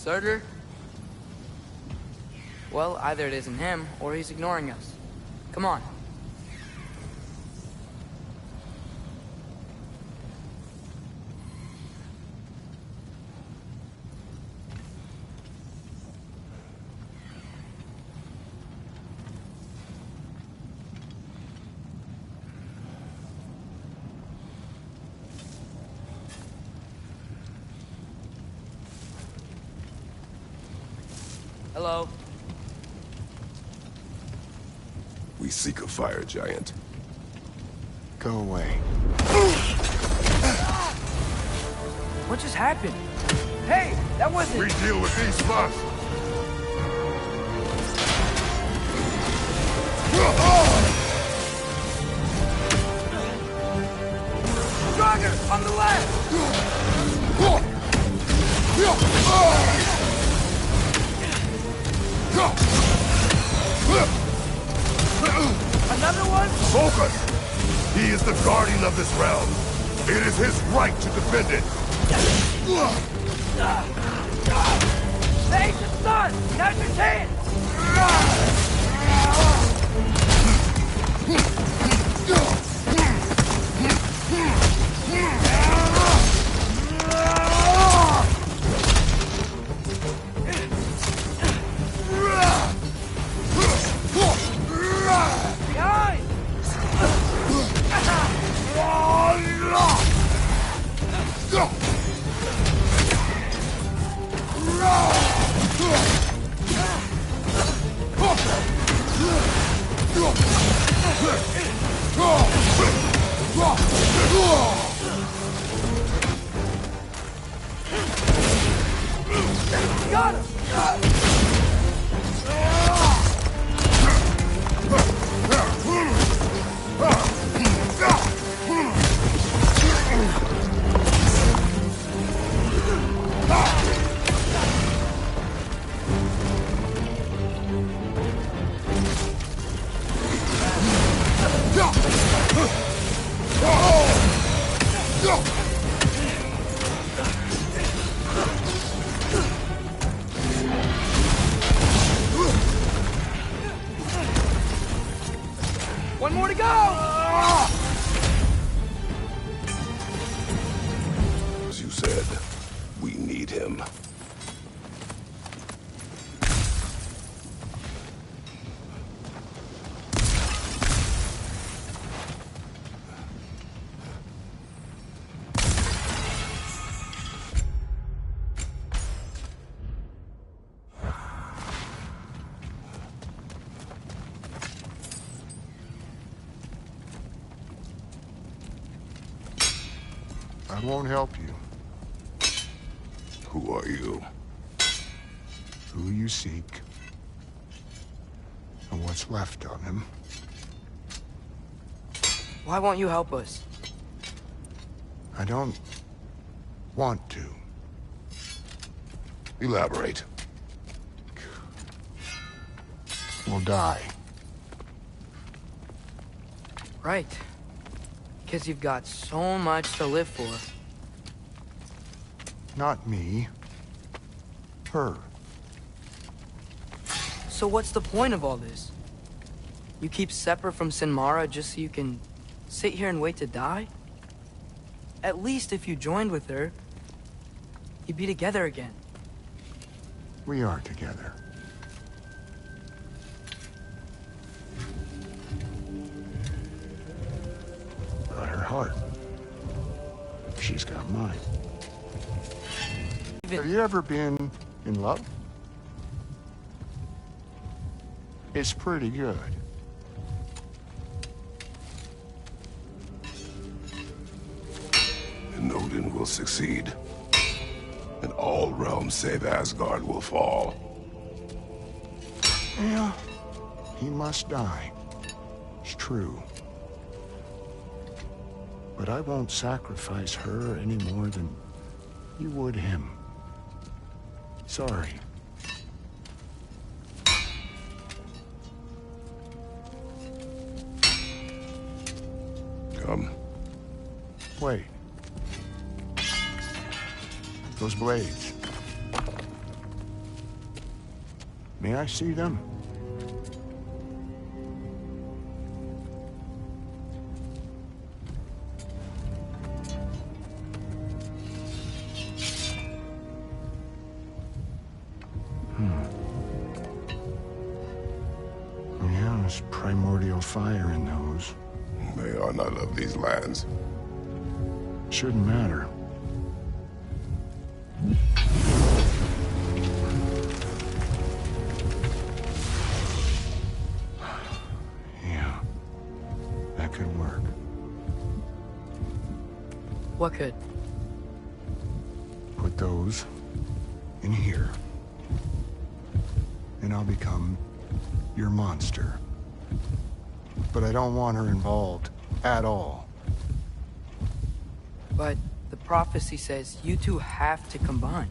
Surtur? Well, either it isn't him, or he's ignoring us. Come on. Hello. We seek a fire giant. Go away. What just happened? Hey, that wasn't... We deal with these first. Draugr, on the left! Another one? Focus! He is the guardian of this realm. It is his right to defend it. Save the sun! Now's your chance! Behind! Got him! One more to go! As you said, we need him. I won't help you. Who are you? Who you seek, and what's left of him. Why won't you help us? I don't want to. Elaborate. We'll die. Right. Because you've got so much to live for. Not me. Her. So what's the point of all this? You keep separate from Sinmara just so you can sit here and wait to die? At least if you joined with her, you'd be together again. We are together. Got her heart. She's got mine. Have you ever been in love? It's pretty good. And Odin will succeed. And all realms save Asgard will fall. Yeah, he must die. It's true. But I won't sacrifice her any more than you would him. Sorry. Come. Wait. Those blades. May I see them? Yeah, there's primordial fire in those. They are not of these lands. Shouldn't matter. Yeah, that could work. What could? Put those in here, and I'll become your monster. But I don't want her involved at all. But the prophecy says you two have to combine.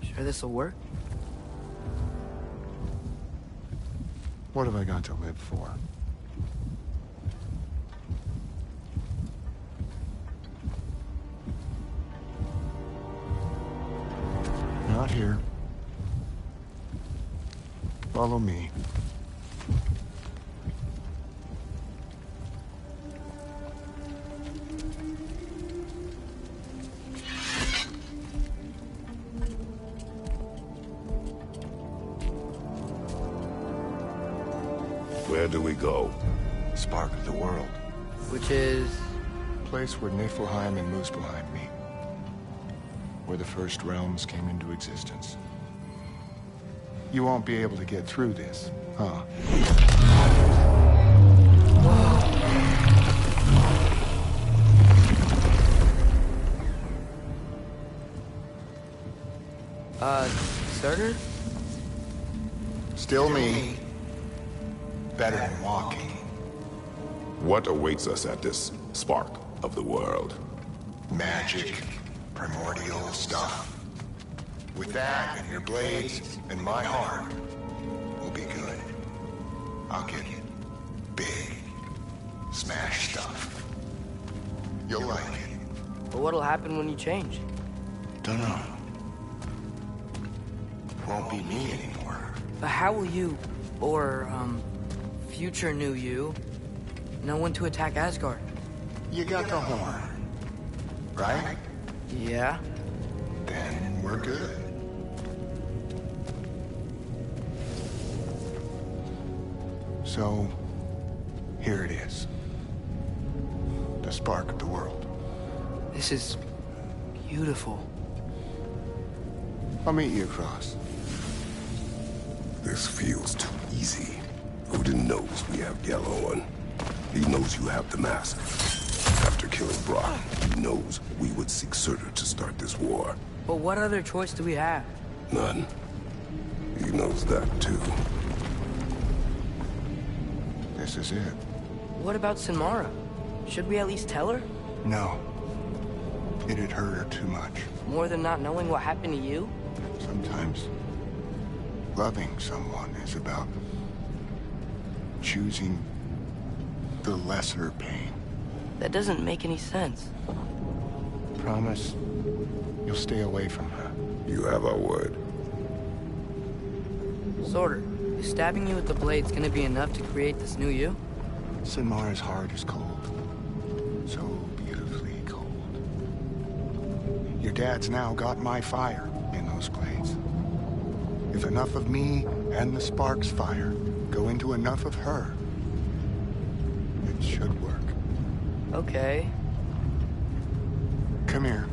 Sure this'll work? What have I got to live for? Not here. Follow me. Where do we go? Spark of the world. Which is... Place where Niflheim and Muspelheim meet. Where the first realms came into existence. You won't be able to get through this, huh? Surtur? Still me. Better than walking. What awaits us at this spark of the world? Magic, primordial stuff. With that and your blades and my heart, we'll be good. I'll get big, smash stuff. You'll like it. But what'll happen when you change? Dunno. Won't be me anymore. But how will you, or, future new you, know when to attack Asgard? You got the horn, right? Yeah? Then we're good. So, here it is. The spark of the world. This is beautiful. I'll meet you across. This feels too easy. Odin knows we have Yellow One. He knows you have the mask. After killing Brock, he knows we would seek Surtur to start this war. But what other choice do we have? None. He knows that too. This is it. What about Sinmara? Should we at least tell her? No. It'd hurt her too much. More than not knowing what happened to you? Sometimes loving someone is about choosing the lesser pain. That doesn't make any sense. Promise you'll stay away from her. You have our word. Surtur, is stabbing you with the blades gonna be enough to create this new you? Sinmara's heart is cold. So beautifully cold. Your dad's now got my fire in those blades. If enough of me and the spark's fire go into enough of her, it should work. Okay. Come here.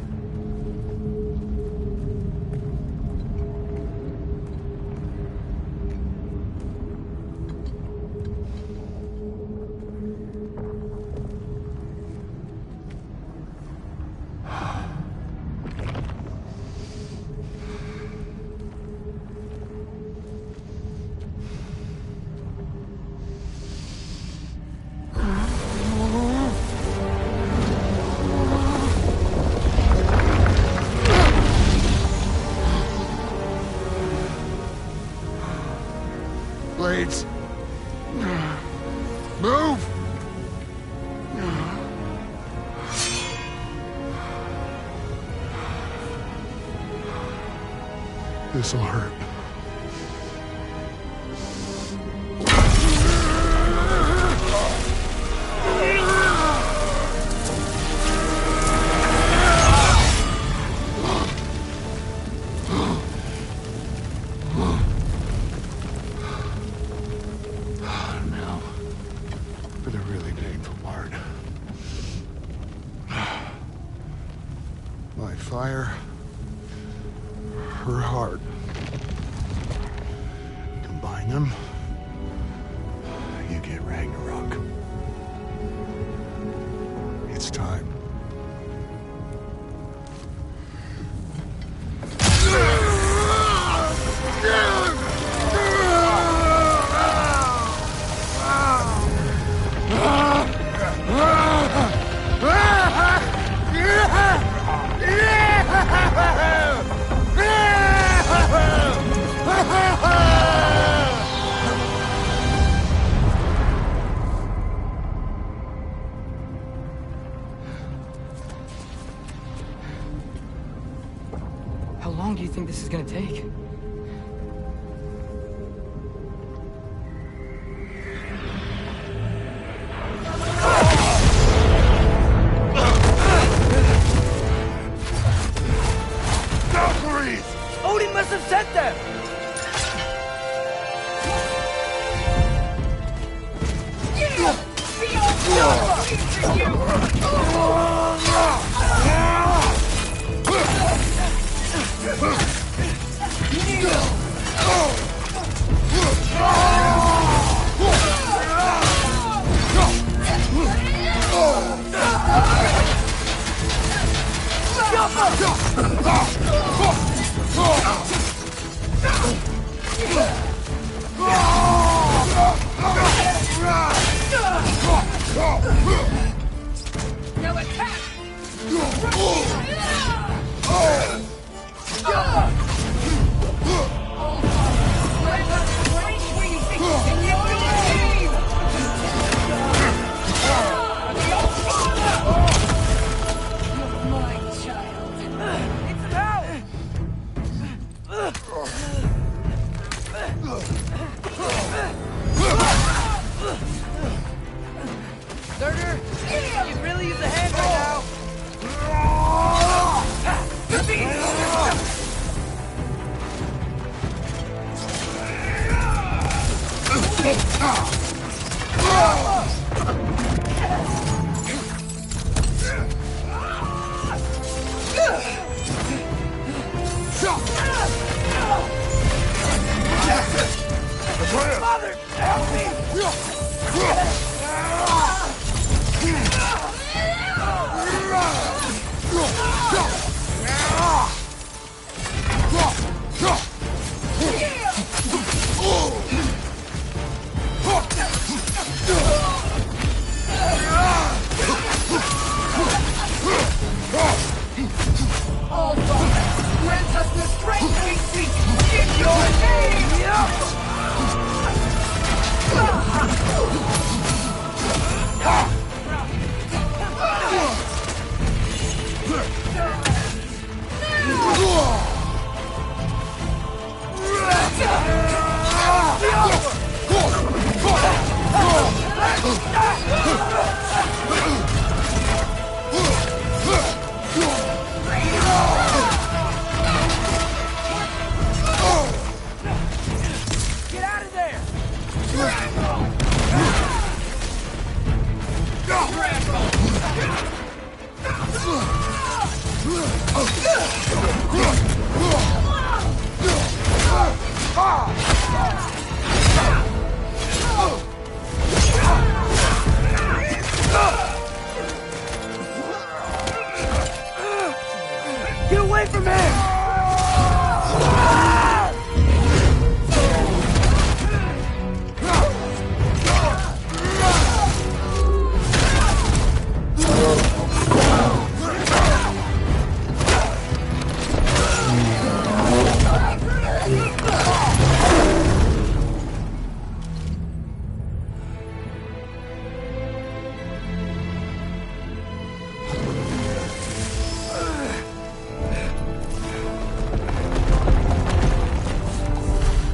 Blades. Move! This'll hurt. Fire. Her heart. Combine them. You get Ragnarok. It's time. How long do you think this is gonna take? Odin must have sent them! Now attack! Surtur, you could really use a hand right now. Father, help me! Oh, Father, grant us the strength we seek in your name! Get out of there! Get away from him!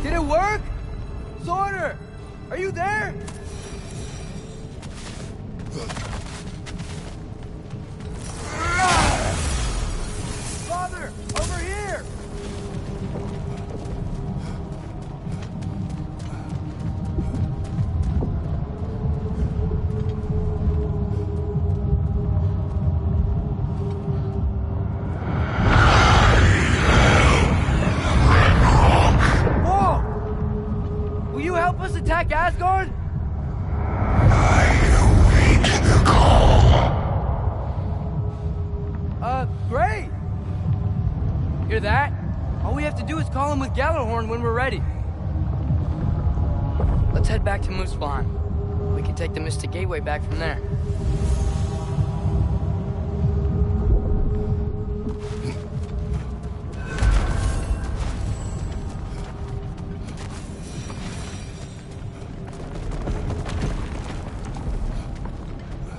Did it work? Surtur, are you there? Father, over here! help us attack Asgard? I await the call. Great! Hear that? All we have to do is call him with Gjallarhorn when we're ready. Let's head back to Muspelheim. We can take the Mystic Gateway back from there.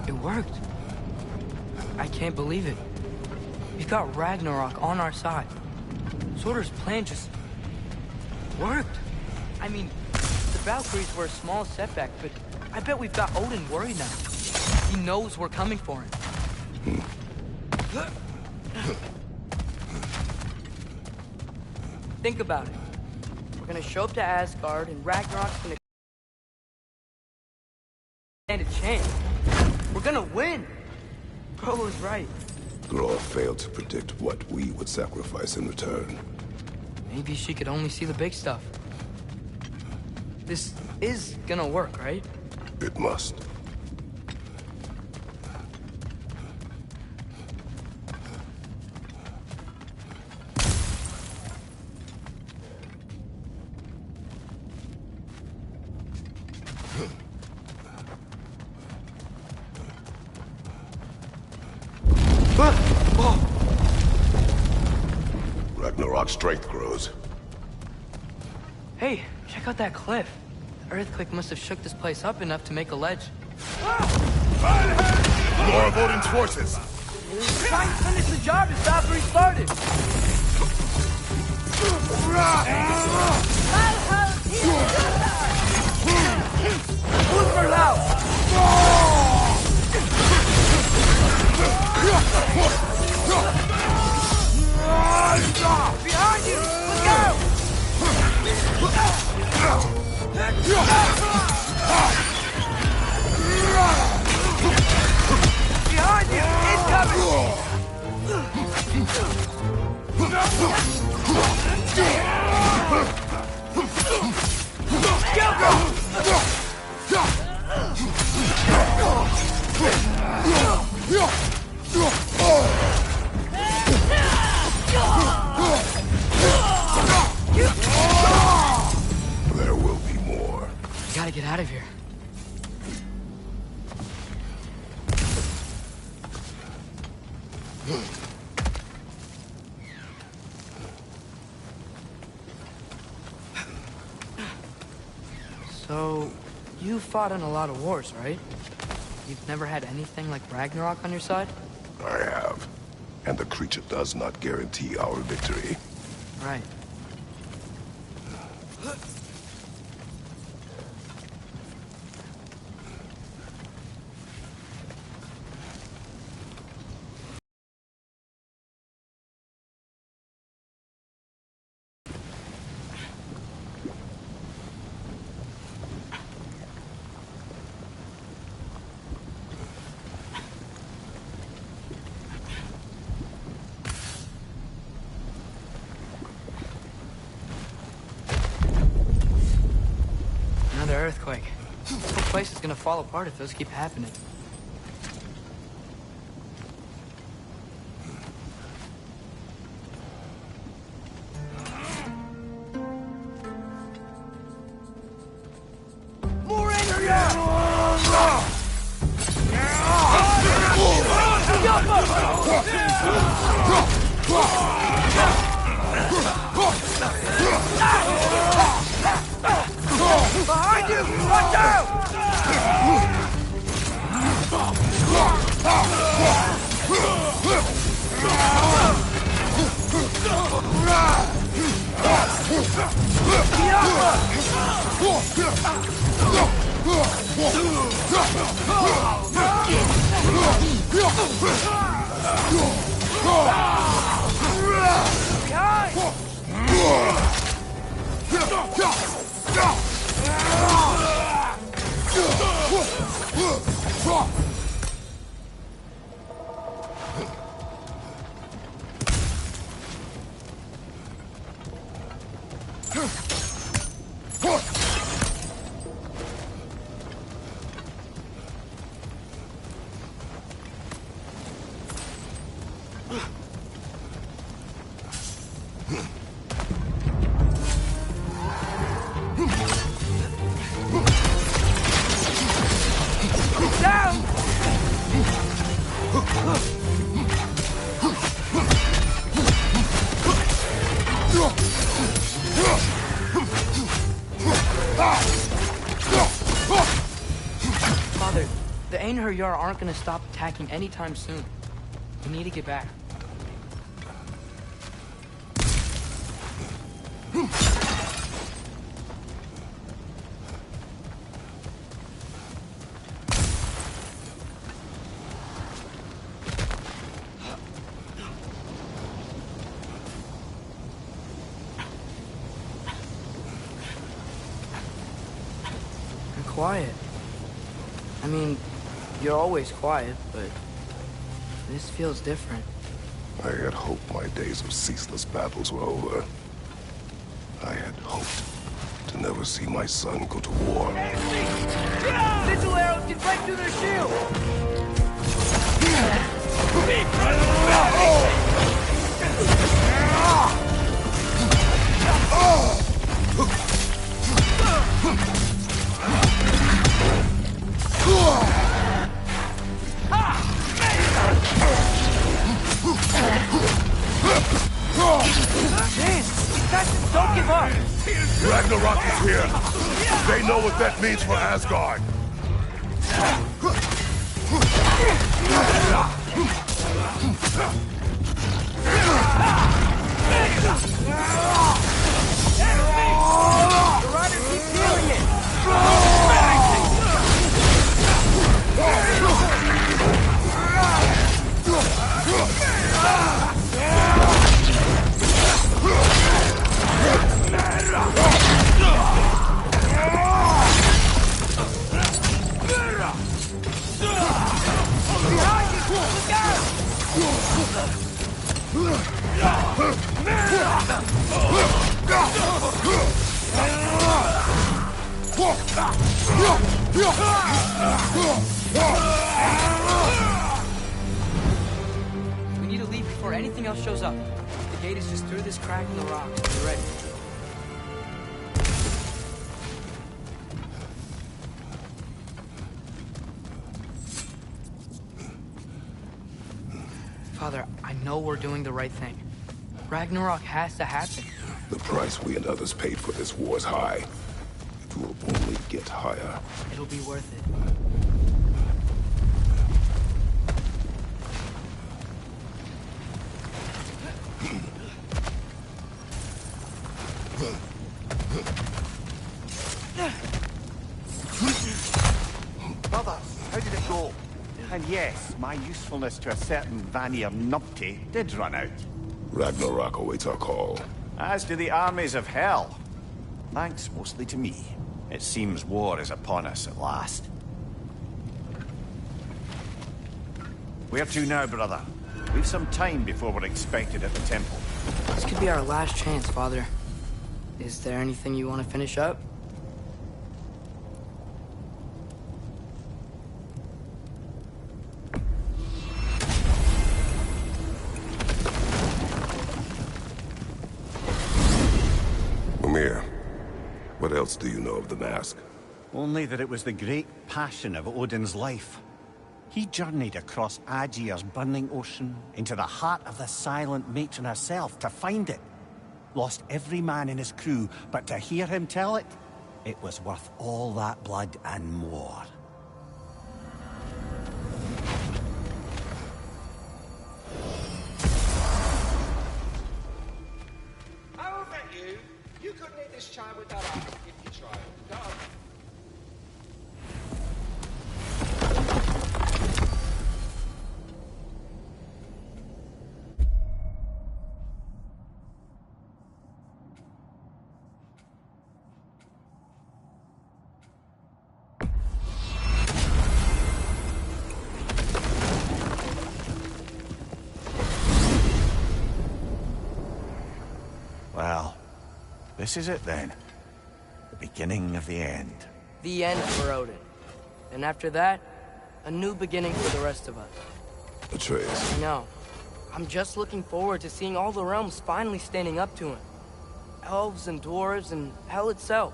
It worked. I can't believe it. We've got Ragnarok on our side. Surtur's plan just worked. I mean, the Valkyries were a small setback, but I bet we've got Odin worried now. He knows we're coming for him. Think about it. We're gonna show up to Asgard, and Ragnarok's gonna stand a chance. We're gonna win. Bro was right. Groa failed to predict what we would sacrifice in return. Maybe she could only see the big stuff. This is gonna work, right? It must. Ragnarok's strength grows. Hey, check out that cliff. The earthquake must have shook this place up enough to make a ledge. More of Odin's forces! Try and finish the job as Valkyrie started! Ulfber's out! Behind you! Let's go! Behind you! There will be more. We gotta get out of here. So, you fought in a lot of wars, right? You've never had anything like Ragnarok on your side? I have. And the creature does not guarantee our victory. Right. Another earthquake. This whole place is gonna fall apart if those keep happening. More energy! Behind you! Watch out! The Einherjar aren't gonna stop attacking anytime soon. We need to get back. Quiet. I mean, you're always quiet, but this feels different. I had hoped my days of ceaseless battles were over. I had hoped to never see my son go to war. Sigil arrows can break through their shield! Don't give up! Ragnarok is here! They know what that means for Asgard! The rider keeps healing it! We need to leave before anything else shows up. The gate is just through this crack in the rock. We're ready. Father, I know we're doing the right thing. Ragnarok has to happen. The price we and others paid for this war is high. It will only get higher. It'll be worth it. Brother, how did it go? And yes, my usefulness to a certain Vanir numpty did run out. Ragnarok awaits our call. As do the armies of hell. Thanks mostly to me. It seems war is upon us at last. Where to now, brother? We've some time before we're expected at the temple. This could be our last chance, Father. Is there anything you want to finish up? What else do you know of the mask? Only that it was the great passion of Odin's life. He journeyed across Aegir's burning ocean into the heart of the silent matron herself to find it. Lost every man in his crew, but to hear him tell it, it was worth all that blood and more. I will bet you couldn't hit this child with that axe if you tried. Go on. Well, this is it then. The beginning of the end. The end for Odin. And after that, a new beginning for the rest of us. Atreus. No. I'm just looking forward to seeing all the realms finally standing up to him. Elves and dwarves and hell itself.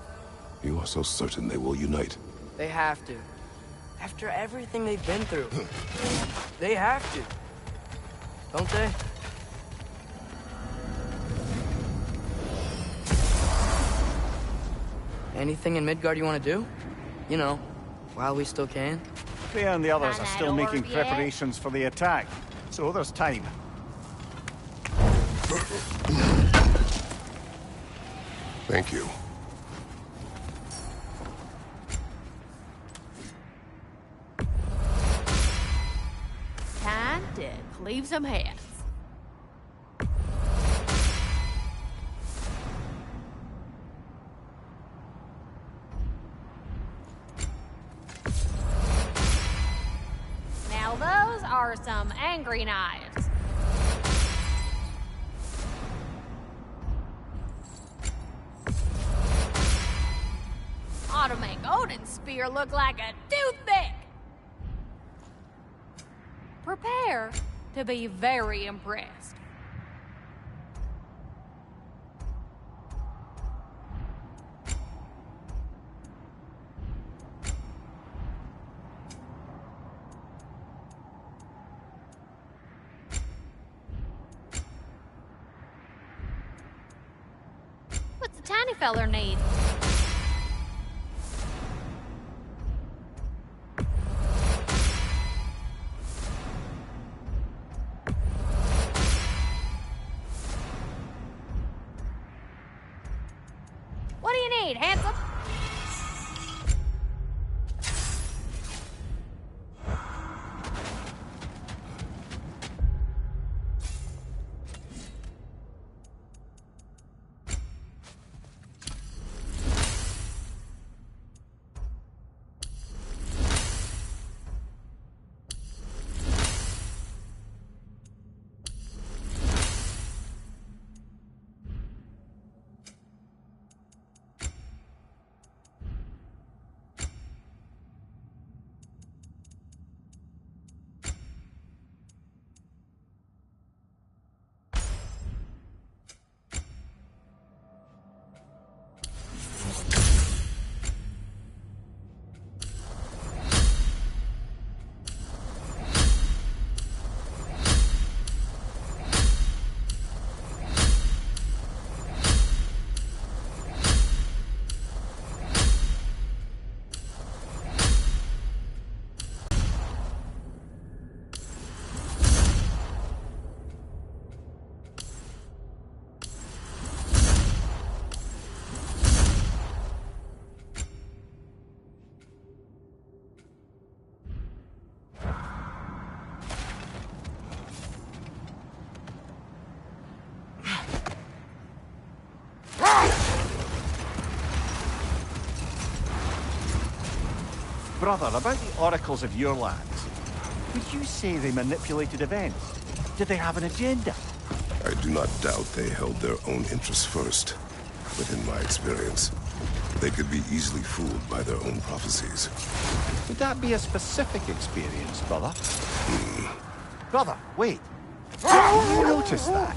You are so certain they will unite. They have to. After everything they've been through. They have to. Don't they? Anything in Midgard you want to do? You know, while we still can? Freya and the others are still making orb yet? preparations for the attack, so there's time. Thank you. Time to cleave some heads. Now those are some angry knives. Ought to make Odin's spear look like a toothpick. Prepare to be very impressed. What's the tiny feller need? What do you need, handsome? Brother, about the oracles of your lands, would you say they manipulated events? Did they have an agenda? I do not doubt they held their own interests first. But in my experience, they could be easily fooled by their own prophecies. Would that be a specific experience, brother? Brother, wait. Did you notice that?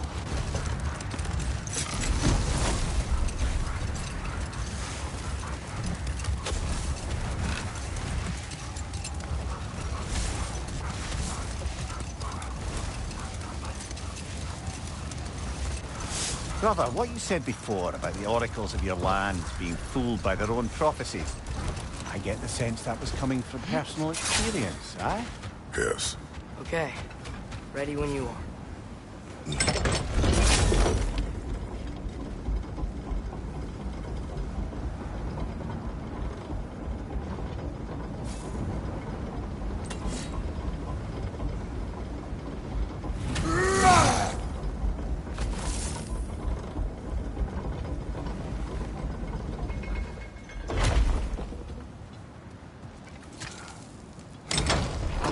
Brother, what you said before about the oracles of your lands being fooled by their own prophecies, I get the sense that was coming from personal experience, eh? Yes. Okay. Ready when you are.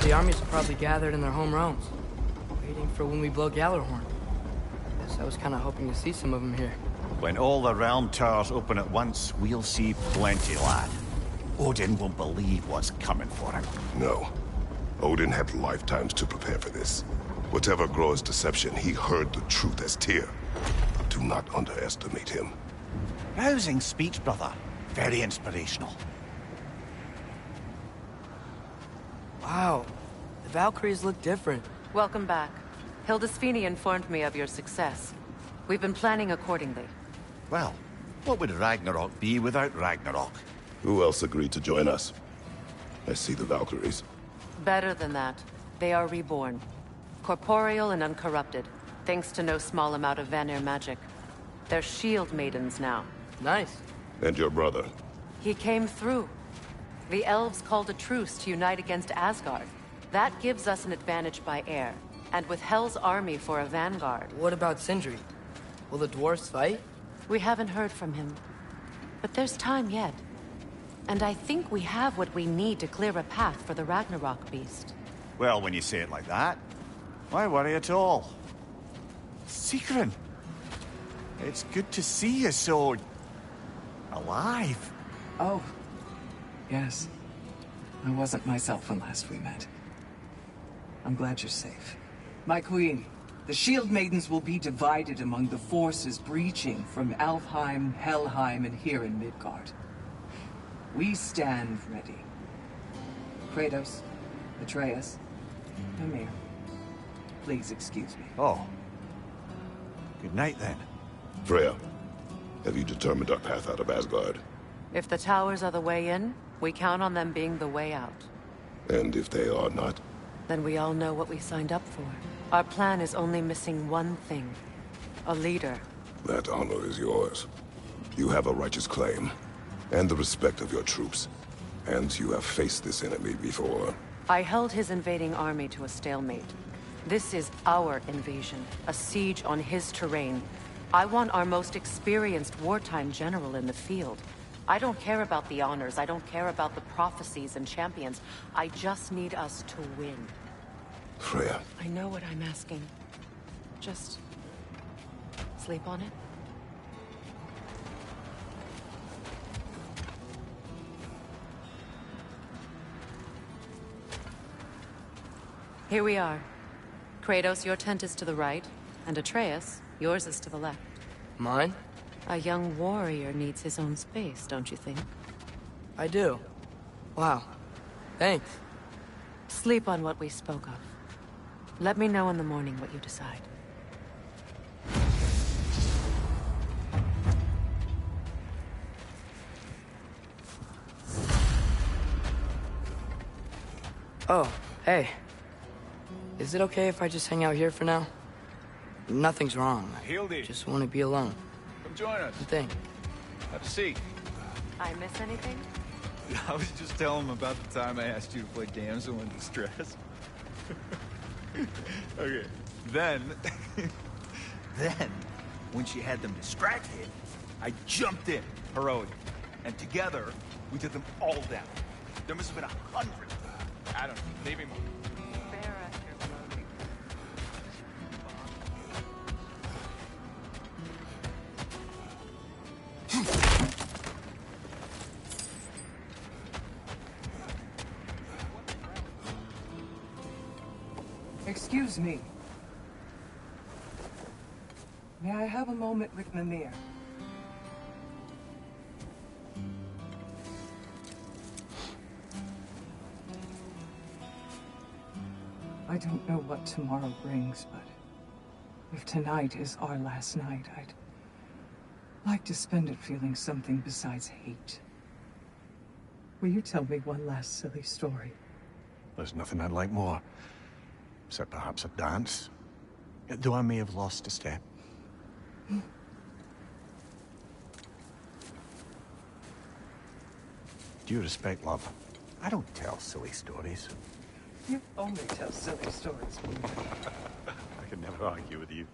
The armies are probably gathered in their home realms, waiting for when we blow Gjallarhorn. Guess I was kind of hoping to see some of them here. When all the realm towers open at once, we'll see plenty, lad. Odin won't believe what's coming for him. No. Odin had lifetimes to prepare for this. Whatever Groa's deception, he heard the truth as Tyr. Do not underestimate him. Rousing speech, brother. Very inspirational. Wow. The Valkyries look different. Welcome back. Hildisvini informed me of your success. We've been planning accordingly. Well, what would Ragnarok be without Ragnarok? Who else agreed to join us? I see the Valkyries. Better than that. They are reborn. Corporeal and uncorrupted, thanks to no small amount of Vanir magic. They're shield maidens now. Nice. And your brother? He came through. The elves called a truce to unite against Asgard. That gives us an advantage by air. And with Hell's army for a vanguard. What about Sindri? Will the dwarves fight? We haven't heard from him. But there's time yet. And I think we have what we need to clear a path for the Ragnarok beast. Well, when you say it like that, why worry at all? Sigrun! It's good to see you so... alive. Oh, yes. I wasn't myself when last we met. I'm glad you're safe. My queen, the Shield Maidens will be divided among the forces breaching from Alfheim, Helheim, and here in Midgard. We stand ready. Kratos, Atreus, Mimir, please excuse me. Oh. Good night, then. Freya, have you determined our path out of Asgard? If the towers are the way in, we count on them being the way out. And if they are not? Then we all know what we signed up for. Our plan is only missing one thing. A leader. That honor is yours. You have a righteous claim, and the respect of your troops. And you have faced this enemy before. I held his invading army to a stalemate. This is our invasion, a siege on his terrain. I want our most experienced wartime general in the field. I don't care about the honors, I don't care about the prophecies and champions. I just need us to win. Freya. I know what I'm asking. Just... sleep on it? Here we are. Kratos, your tent is to the right, and Atreus, yours is to the left. Mine? A young warrior needs his own space, don't you think? I do. Wow. Thanks. Sleep on what we spoke of. Let me know in the morning what you decide. Oh, hey. Is it okay if I just hang out here for now? Nothing's wrong. I just want to be alone. Come join us. Good thing. Have a seat. I miss anything? I was just telling him about the time I asked you to play damsel in distress. Okay. Then, when she had them distracted, I jumped in, heroic. And together, we took them all down. There must have been 100. I don't know, maybe more. Excuse me. May I have a moment with Mimir? I don't know what tomorrow brings, but if tonight is our last night, I'd like to spend it feeling something besides hate. Will you tell me one last silly story? There's nothing I'd like more. Except perhaps a dance. Though I may have lost a step. Due respect, love. I don't tell silly stories. You only tell silly stories. I can never argue with you.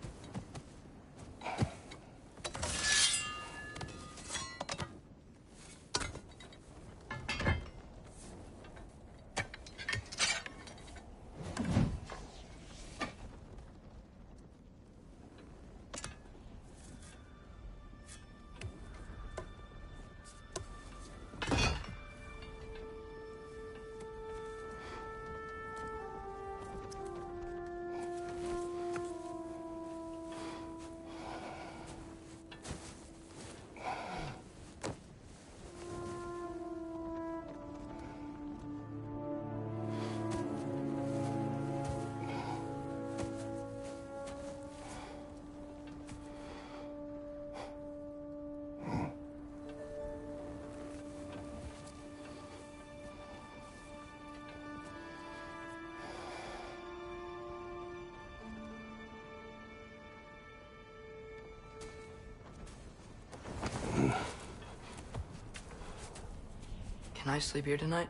Can I sleep here tonight?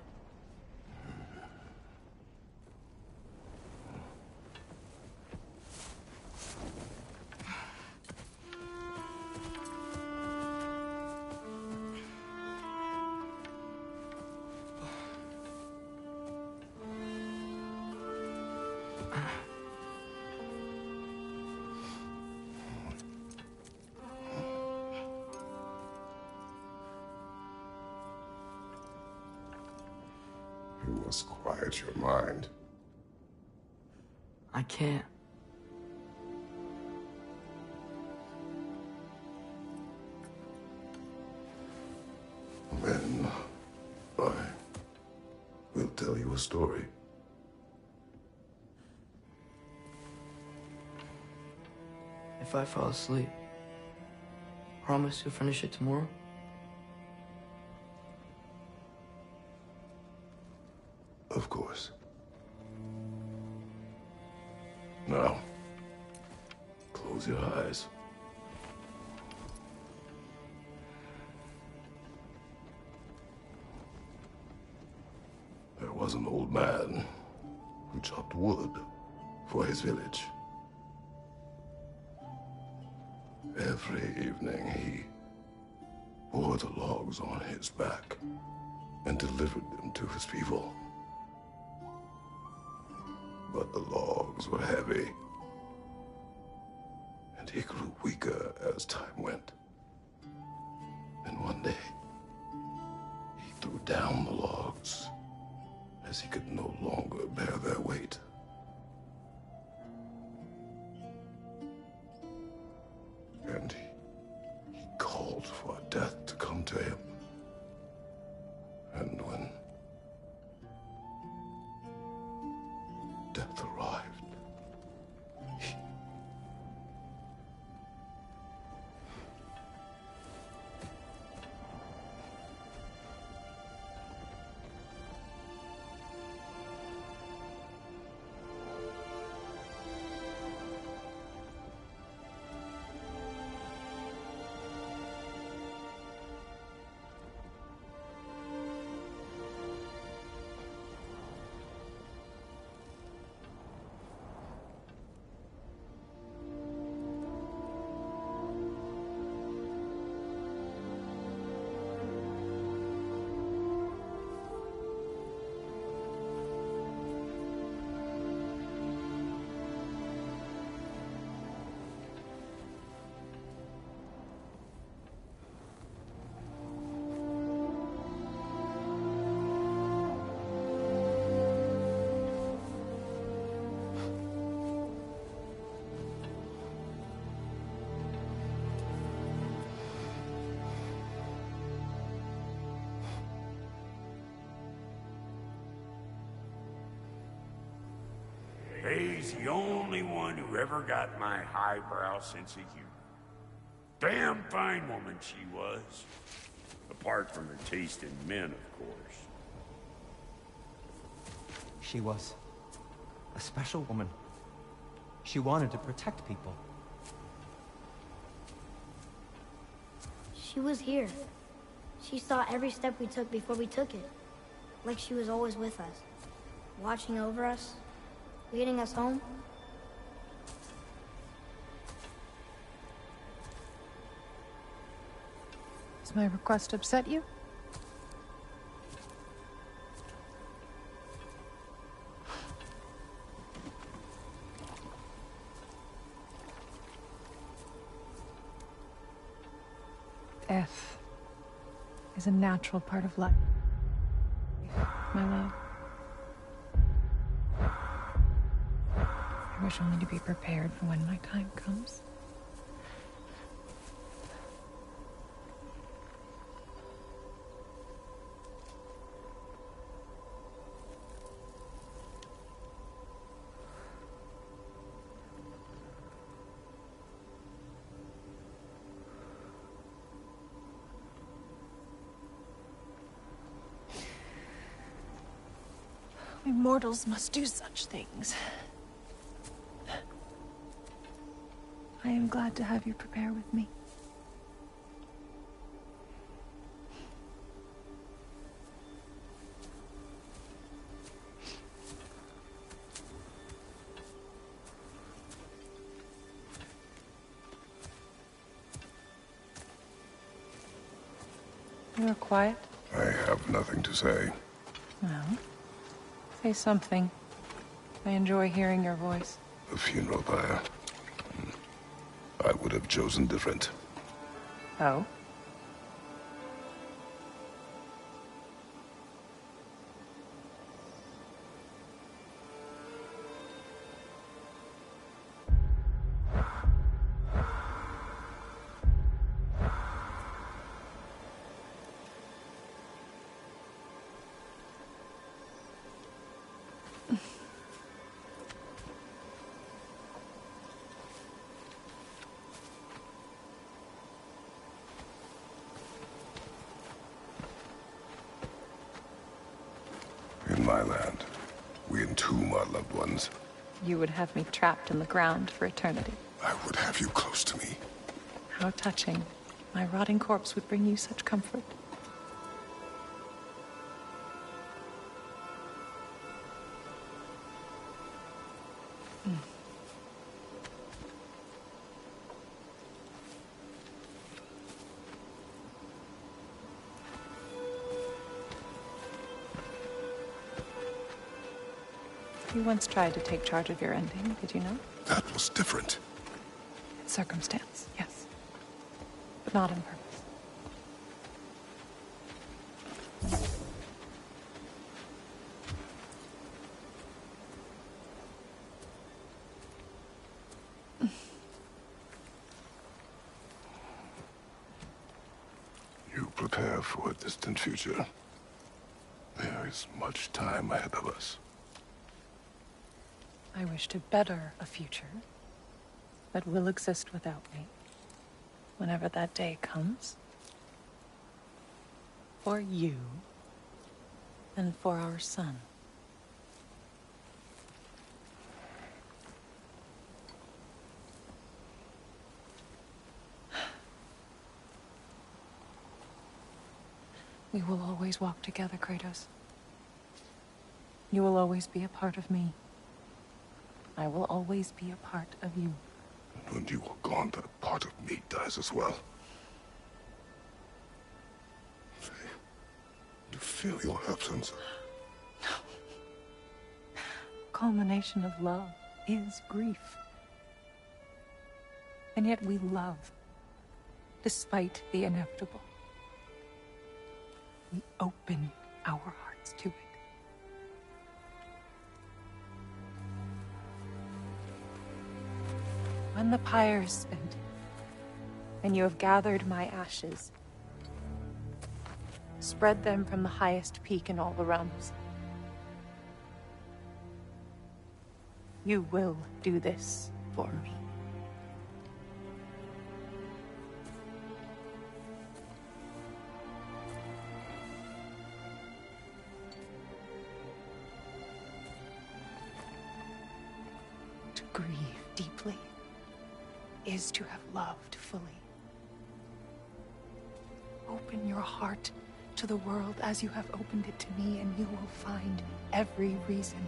You must quiet your mind. I can't. Then I will tell you a story. If I fall asleep, promise you'll finish it tomorrow? Of course. Now, close your eyes. There was an old man who chopped wood for his village. Every evening he bore the logs on his back and delivered them to his people. But the logs were heavy, and he grew weaker as time went. And one day, he threw down the logs as he could no longer bear their weight. And he called for death to come to him. And when death arrived, He's the only one who ever got my highbrow sense of humor. Damn fine woman she was. Apart from her taste in men, of course. She was a special woman. She wanted to protect people. She was here. She saw every step we took before we took it. Like she was always with us. Watching over us. Leading us home. Does my request upset you? Death is a natural part of life, my love. I wish only to be prepared for when my time comes. We mortals must do such things. I am glad to have you prepare with me. You're quiet. I have nothing to say. Well, say something. I enjoy hearing your voice. The funeral pyre. I would have chosen different. Oh? In my land, we entomb our loved ones. You would have me trapped in the ground for eternity. I would have you close to me. How touching. My rotting corpse would bring you such comfort. You once tried to take charge of your ending, did you know? That was different. It's circumstance, yes. But not on purpose. You prepare for a distant future. There is much time ahead of us. I wish to better a future that will exist without me, whenever that day comes. For you, and for our son. We will always walk together, Kratos. You will always be a part of me. I will always be a part of you. And when you are gone, that part of me dies as well. You feel your absence. Culmination of love is grief. And yet we love, despite the inevitable. We open our hearts to it. When the pyre is spent, and you have gathered my ashes, spread them from the highest peak in all the realms. You will do this for me. To grieve deeply is to have loved fully. Open your heart to the world as you have opened it to me, and you will find every reason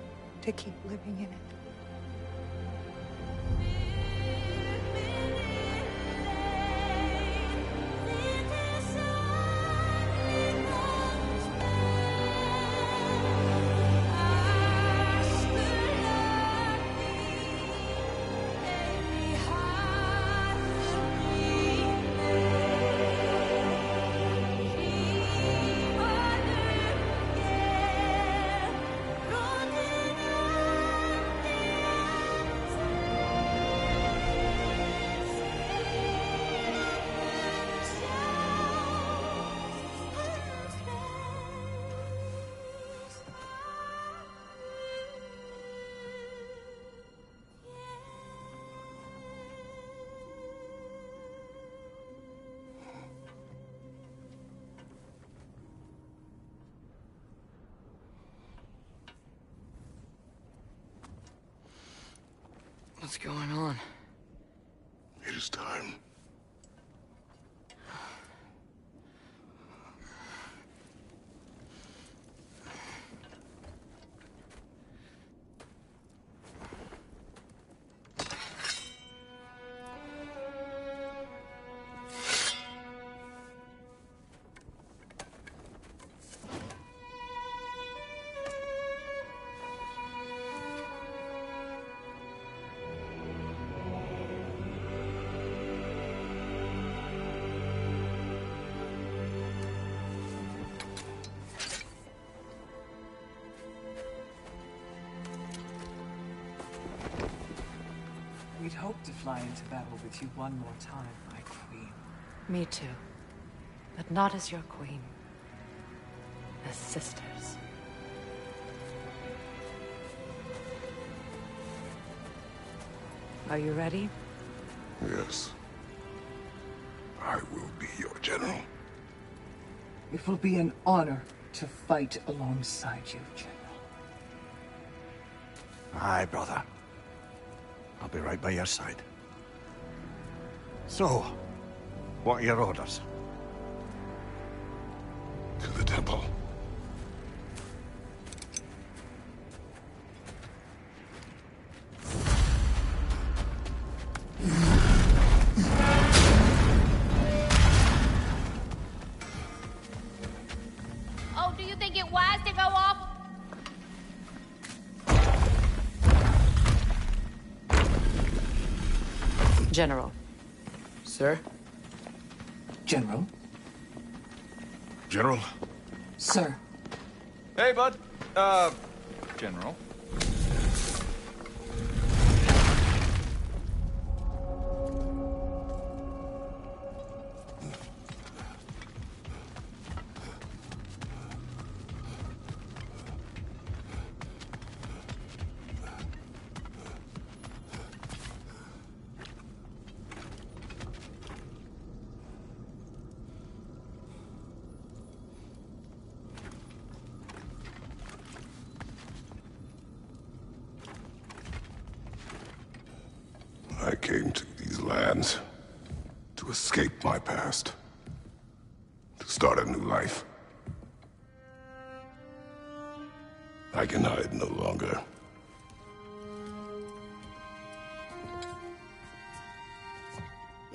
to keep living in it. What's going on? It is time. hope to fly into battle with you one more time, my queen. Me too. But not as your queen. As sisters. Are you ready? Yes. I will be your general. It will be an honor to fight alongside you, General. Aye, brother. I'll be right by your side. So, what are your orders? To the temple. Oh, do you think it wise to go off? General. Sir? General? General? Sir. Hey, bud. General. I came to these lands to escape my past, to start a new life. I can hide no longer.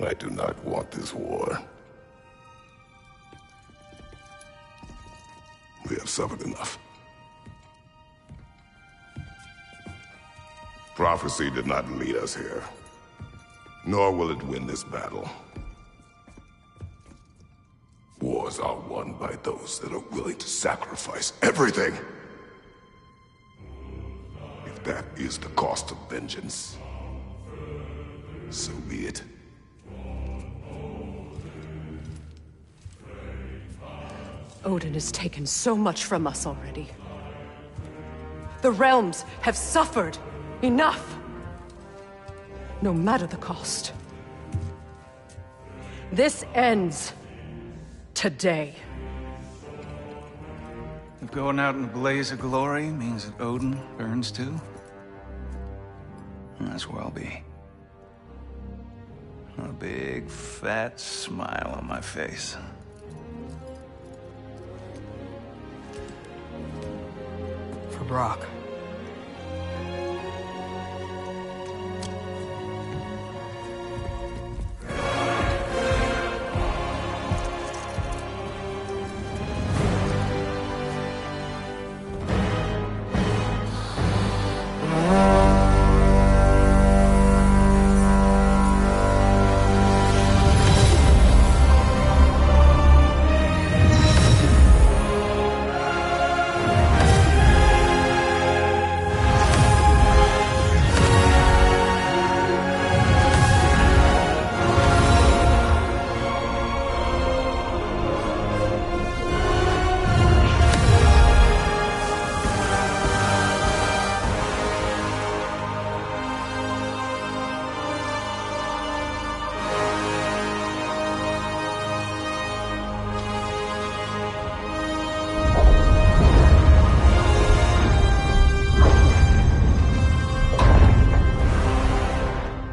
I do not want this war. We have suffered enough. Prophecy did not lead us here. Nor will it win this battle. Wars are won by those that are willing to sacrifice everything. If that is the cost of vengeance, so be it. Odin has taken so much from us already. The realms have suffered enough. No matter the cost. This ends today. If going out in a blaze of glory means that Odin burns too, that's where I'll be. A big, fat smile on my face. For Brock.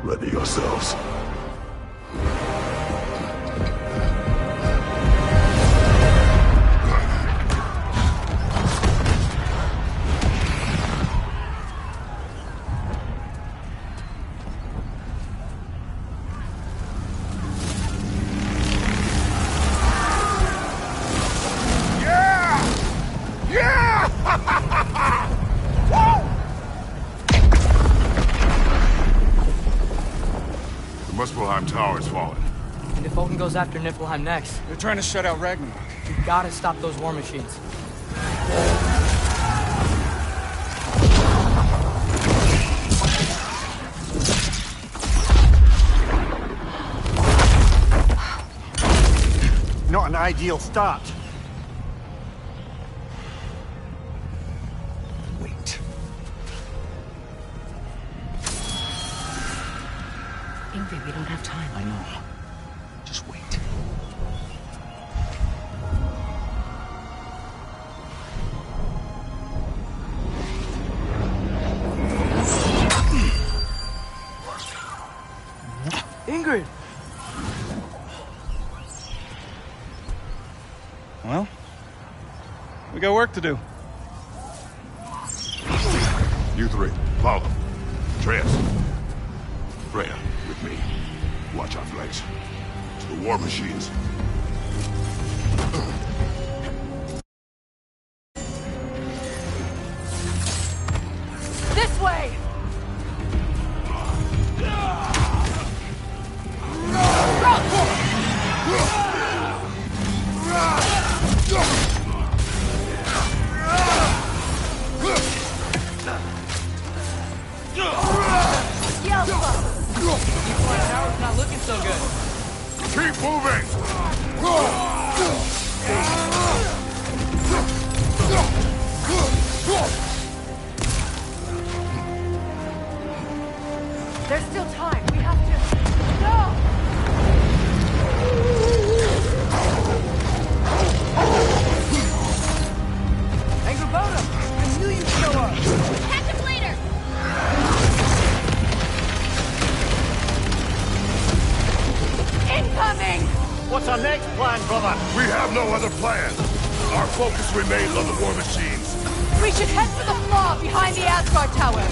Ready yourselves. The Muspelheim Tower is fallen. And if Odin goes after Niflheim next... They're trying to shut out Ragnarok. You gotta stop those war machines. ideal start. Wait. Ingrid, we don't have time. I know. Just wait. Ingrid! Well, we got work to do. You three, follow. Atreus. Freya, with me. Watch our flanks. To the war machines. This way! Tower's not looking so good. Keep moving! There's still time. We have to... No! Angrboda! I knew you'd show up! Catch him later! Incoming! What's our next plan, brother? We have no other plan. Our focus remains on the war machines. We should head for the flaw behind the Asgard Tower.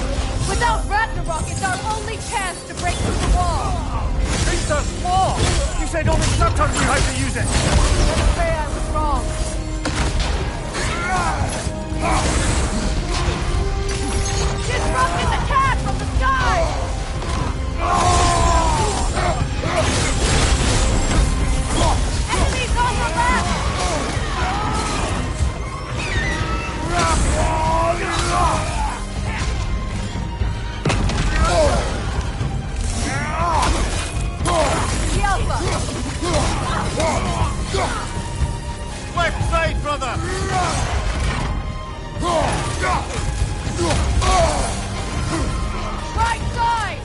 Without Ragnarok, it's our only chance to break through the wall. It's a flaw! You said only sometimes we have to use it! I'm afraid I was wrong. Disrupting the attack from the sky! Enemies on the left! The Alpha! Left side, brother! Right side!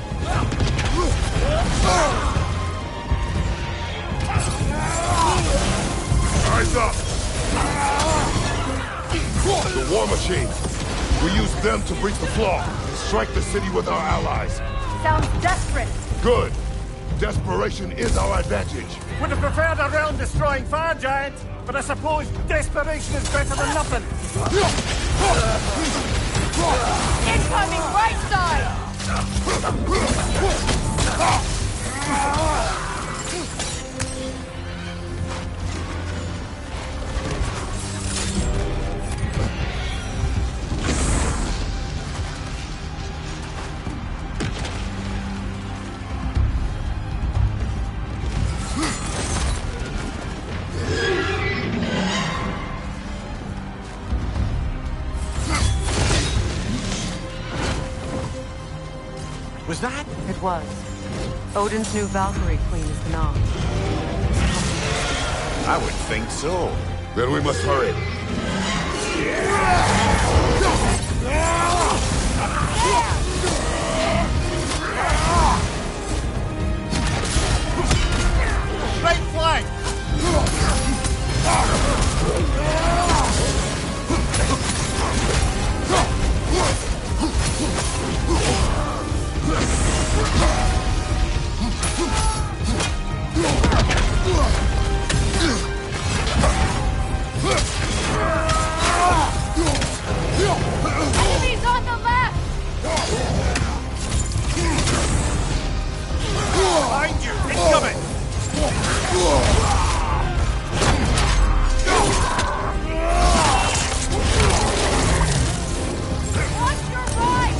Eyes up! The war machines. We use them to breach the flaw and strike the city with our allies. Sounds desperate. Good. Desperation is our advantage. Would have preferred a realm-destroying fire giant, but I suppose desperation is better than nothing. Incoming right side! Was that? It was. Odin's new Valkyrie Queen is Gná. I would think so. Then we must hurry. Right flank! Enemies on the left! Behind you! Incoming! Watch your right!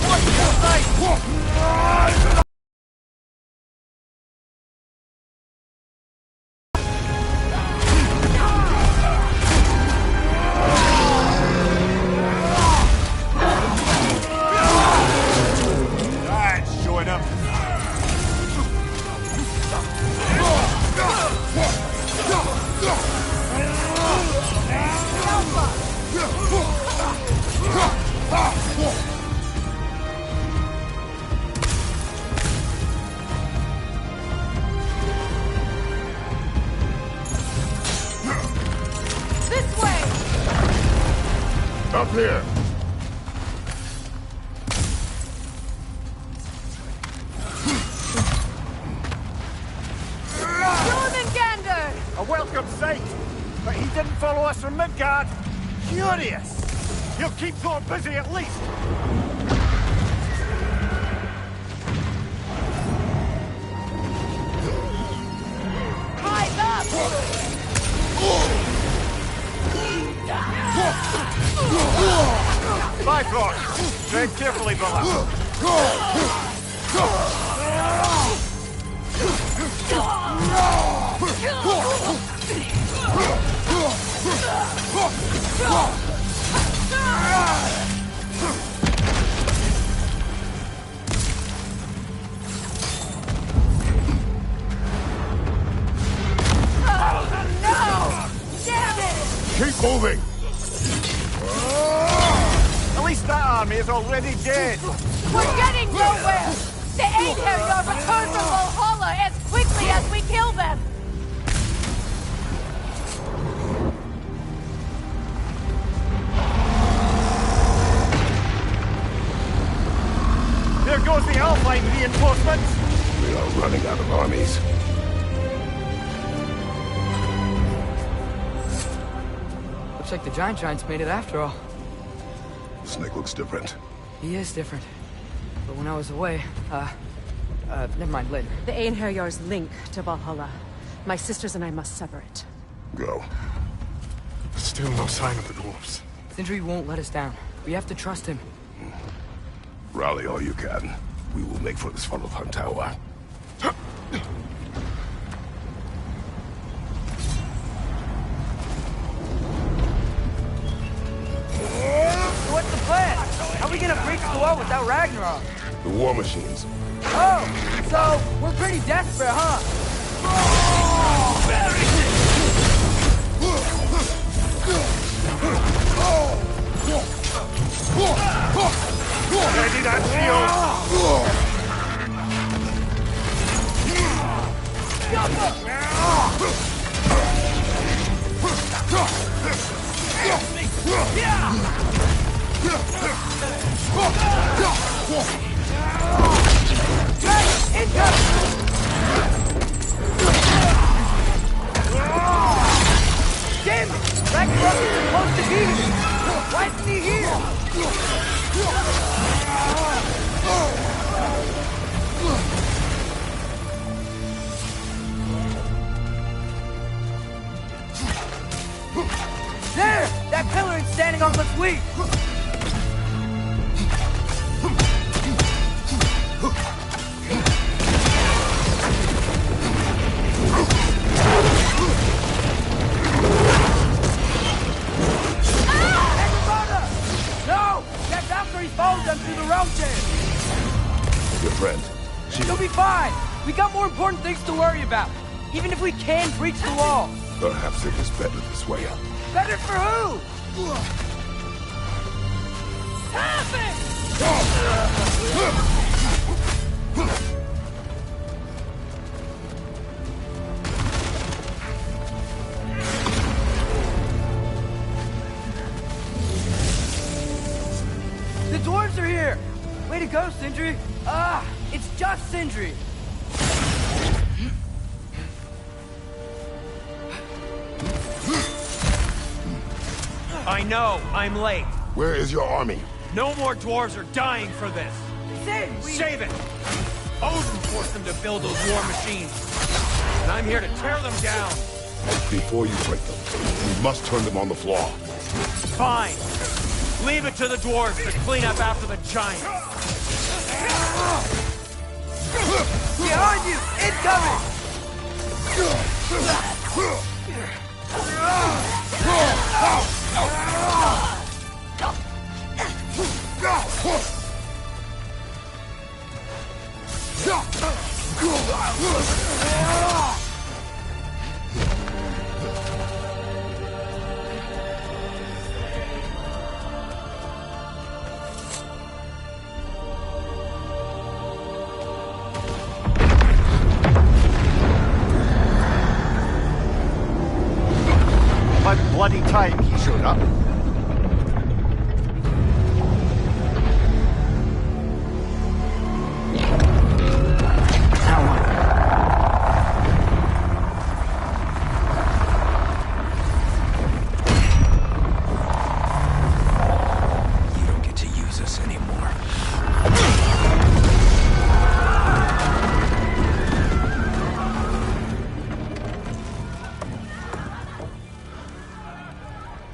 Watch your right! up here! A welcome sight, but he didn't follow us from Midgard. Curious. He'll keep Thor busy at least. Rise up! Bifrost! Tread carefully, brother. Keep moving! At least that army is already dead. We're getting nowhere! The Einherjar return from Valhalla as quickly as we kill them! There goes the Alpine reinforcements! We are running out of armies. Looks like the Giants made it after all. The snake looks different. He is different. But when I was away, never mind, later. The Einherjar's link to Valhalla. My sisters and I must sever it. Go. Still no sign of the dwarves. Sindri won't let us down. We have to trust him. Rally all you can. We will make for the Svartalfheim Tower. So what's the plan? How are we gonna breach the wall without Ragnarok? The war machines. Oh, so we're pretty desperate, huh? Ready that shield! Damn it! Ragnarok is supposed to be here! Why isn't he here? There! That pillar is standing on the fleet! No! That's after he follows them through the realm chain! Your friend. She'll be fine! We got more important things to worry about! Even if we can breach the wall! Perhaps it is better this way. Better for who? Stop The dwarves are here! Way to go, Sindri! Ah, it's just Sindri! I know, I'm late. Where is your army? No more dwarves are dying for this. Save it! Odin forced them to build those war machines. And I'm here to tear them down. Before you break them, you must turn them on the floor. Fine. Leave it to the dwarves to clean up after the giants. Behind you! Incoming! About bloody time he showed up.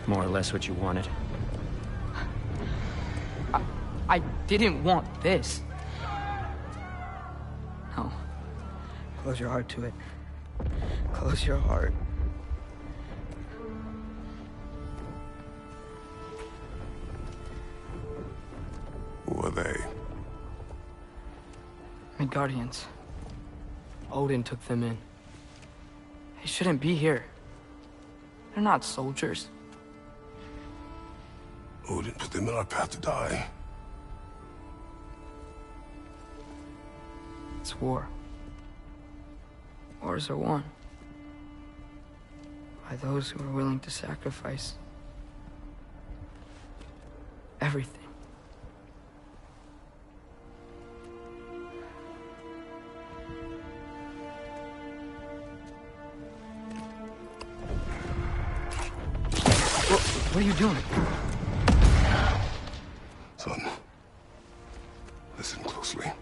More or less what you wanted. I didn't want this. No. Close your heart to it. Close your heart. Who are they? Midgardians. Odin took them in. They shouldn't be here. They're not soldiers. Odin put them in our path to die. It's war. Wars are won by those who are willing to sacrifice everything. What are you doing? Son, listen closely.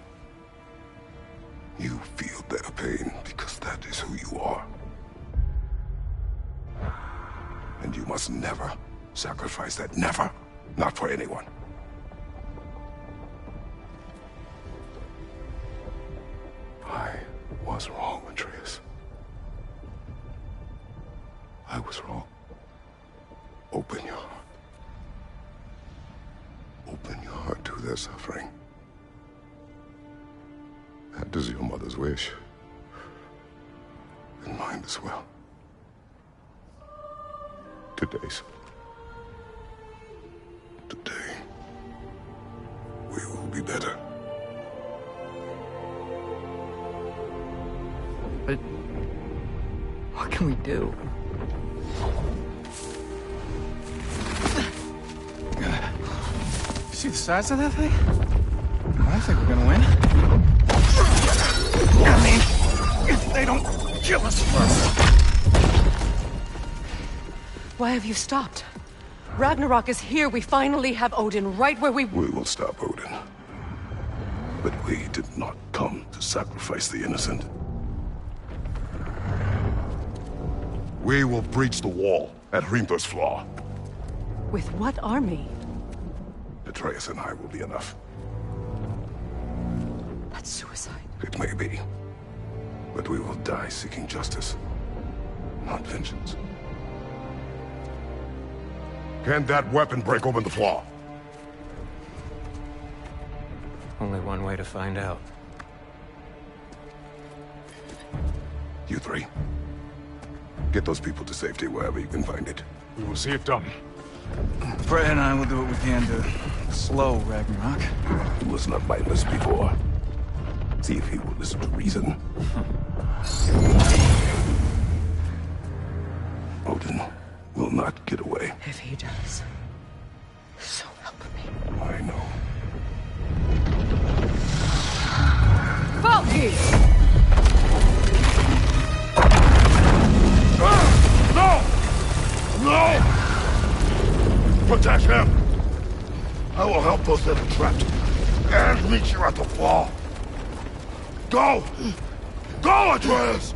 You feel their pain because that is who you are. And you must never sacrifice that. Never. Not for anyone. I was wrong, Atreus. I was wrong. Open your heart. Open your heart to their suffering. That is your mother's wish. And mine as well. Today's. Today, we will be better. But what can we do? See the size of that thing? I think we're gonna win. I mean, if they don't kill us first. Why have you stopped? Ragnarok is here. We finally have Odin right where we... We will stop Odin. But we did not come to sacrifice the innocent. We will breach the wall at Hrimthor's Flaw. With what army? Atreus and I will be enough. That's suicide. It may be. But we will die seeking justice, not vengeance. Can that weapon break open the flaw? Only one way to find out. You three. Get those people to safety wherever you can find it. We will see it done. Fred and I will do what we can to slow Ragnarok. He was not mindless before. See if he will listen to reason. Odin will not get away. If he does, so help me. I know. Valky! No! No! Protect him! I will help those that are trapped. And meet you at the flaw. Go! Go, Atreus!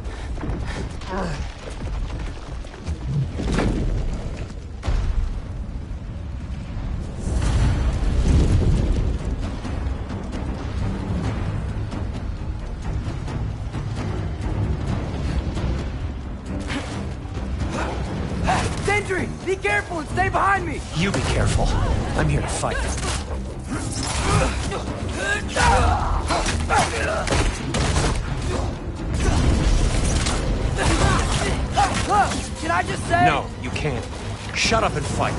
Sentry! Be careful and stay behind me! You be careful. I'm here to fight. Can I just say? No, you can't. Shut up and fight.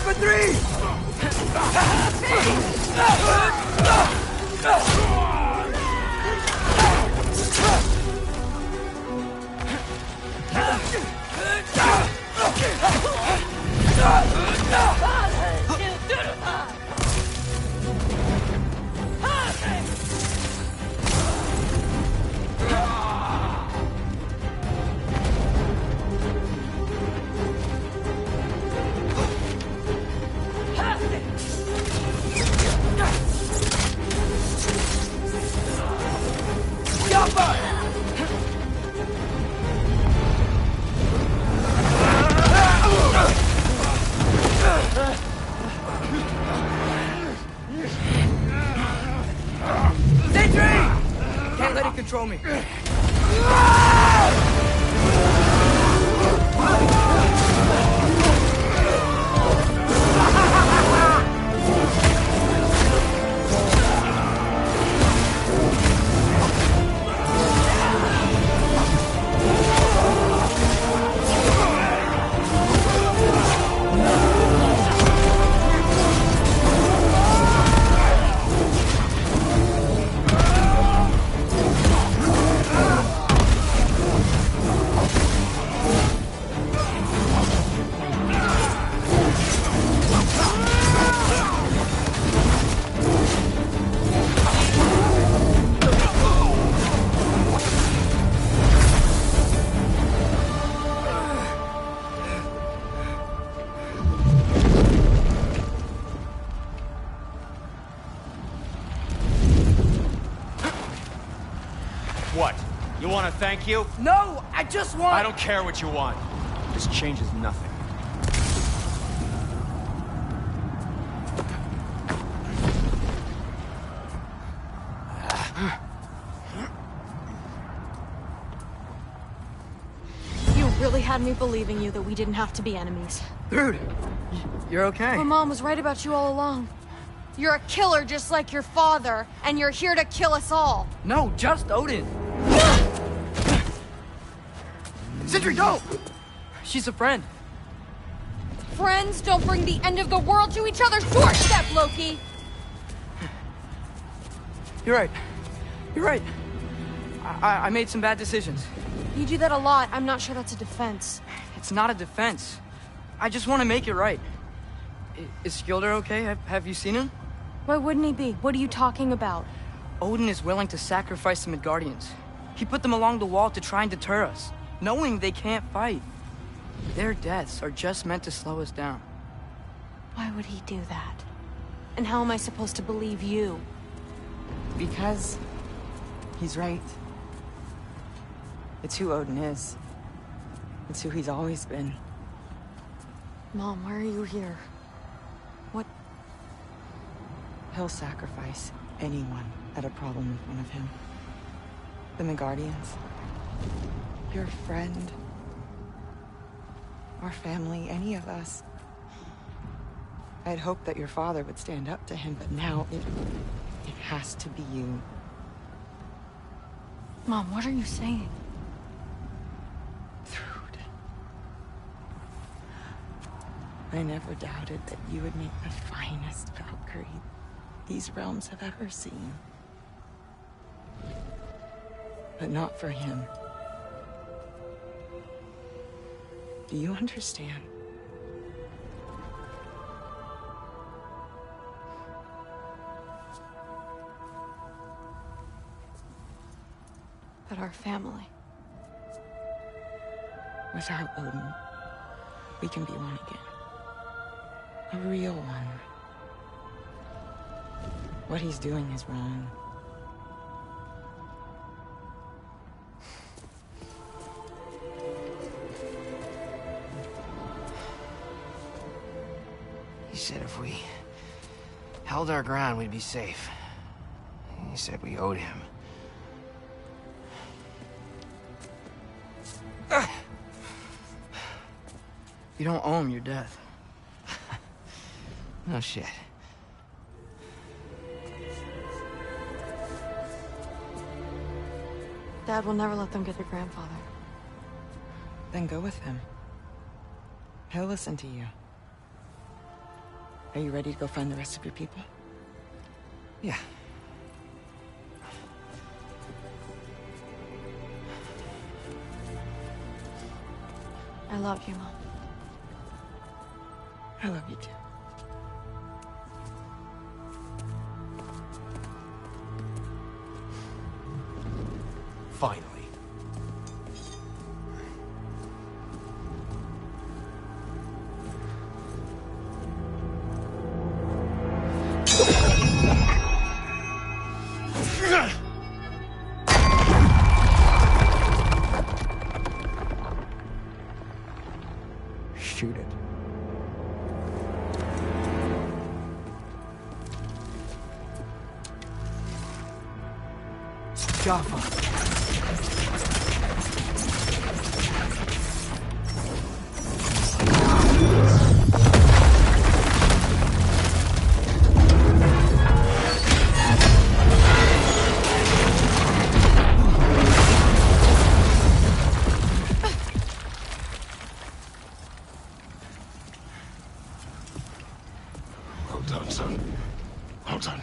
For three! control me. What? You want to thank you? No, I just want... I don't care what you want. This changes nothing. You really had me believing you that we didn't have to be enemies. Dude, you're okay. My mom was right about you all along. You're a killer just like your father, and you're here to kill us all. No, just Odin. Sindri, go! She's a friend. Friends don't bring the end of the world to each other's doorstep, Loki! You're right. You're right. I made some bad decisions. You do that a lot. I'm not sure that's a defense. It's not a defense. I just want to make it right. Is Skilder okay? Have you seen him? Why wouldn't he be? What are you talking about? Odin is willing to sacrifice the Midgardians. He put them along the wall to try and deter us, knowing they can't fight. Their deaths are just meant to slow us down. Why would he do that? And how am I supposed to believe you? Because he's right. It's who Odin is. It's who he's always been. Mom, why are you here? What? He'll sacrifice anyone at a problem in front of him. The Midgardians. Your friend. Our family, any of us. I'd hoped that your father would stand up to him, but now it has to be you. Mom, what are you saying? Thrud. I never doubted that you would make the finest Valkyrie these realms have ever seen. But not for him. Do you understand? But our family. Without Odin, we can be one again. A real one. What he's doing is wrong. He said if we held our ground, we'd be safe. He said we owed him. You don't owe him your death. No shit. Dad will never let them get your grandfather. Then go with him. He'll listen to you. Are you ready to go find the rest of your people? Yeah. I love you, Mom. I love you too. Finally. Shoot it. Jaffa. Well done, son. Well done.